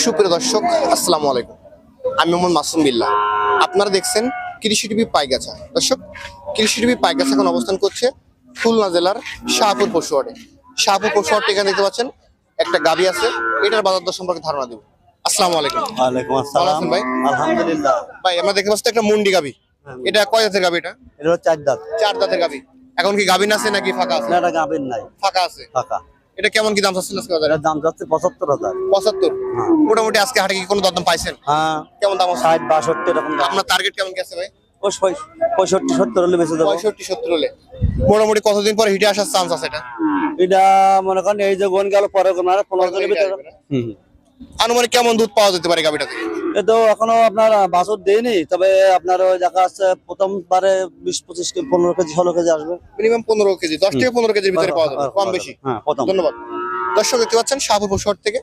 সুপ্রিয় দর্শক, আসসালামু আলাইকুম। আমি মোহাম্মদ মাসুম বিল্লাহ। আপনারা দেখছেন কৃষি টিভি পাইগাছা। দর্শক, কৃষি টিভি পাইগাছা এখন অবস্থান করছে খুলনা জেলার শাহপুর পশুহাটে। শাহপুর পশুহাটে এখানে দেখতে পাচ্ছেন একটা গাভী আছে, এটার বাজার দর সম্পর্কে ধারণা দেব। আসসালামু আলাইকুম। ওয়ালাইকুম ভালো আসসালাম। আছেন ভাই? আলহামদুলিল্লাহ। ভাই, আমরা দেখতে পাচ্ছি একটা মুন্ডি গাভী। এটা কয় জাতের গাভী? এটা এটা হলো 4 দাঁত। 4 দাঁতের গাভী। এখন কি গাভীন আছে নাকি ফাঁকা আছে? না, এটা গাভীর নাই, ফাঁকা আছে। ফাঁকা। এটা কেমন কি দাম চাচ্ছেন আজকে বাজারে? এটার দাম যাচ্ছে 75,000। 75। হ্যাঁ। মোটামুটি আজকে হাটে কি কোনো দরদাম পাইছেন? হ্যাঁ, কেমন দাম আছে? 60 62 এরকম দাম। আপনার টার্গেট কেমন কি আছে ভাই? ও 65 70 হলে বেঁচে দেবো। 65 70 হলে মোটামুটি কতদিন পরে হিটে আসার চান্স আছে এটা? এটা মনে করেন এই যে গোন গেল পরে কোন 15 দিনের ভিতরে। হুম। আনুমানিক কেমন দুধ পাওয়া যেতে পারে গাভীটা থেকে? এ তো এখনো আপনার বাছর দেয়নি, তবে আপনার ওই দেখা যাচ্ছে প্রথমবারে 20 25 কেজি 15 কেজি 16 কেজি আসবে। মিনিমাম 15 কেজি, 10 থেকে 15 কেজির ভিতরে পাওয়া যাবে, কম বেশি। হ্যাঁ, প্রথম। ধন্যবাদ। দর্শক দেখতে পাচ্ছেন শাহপুর পশুহাট থেকে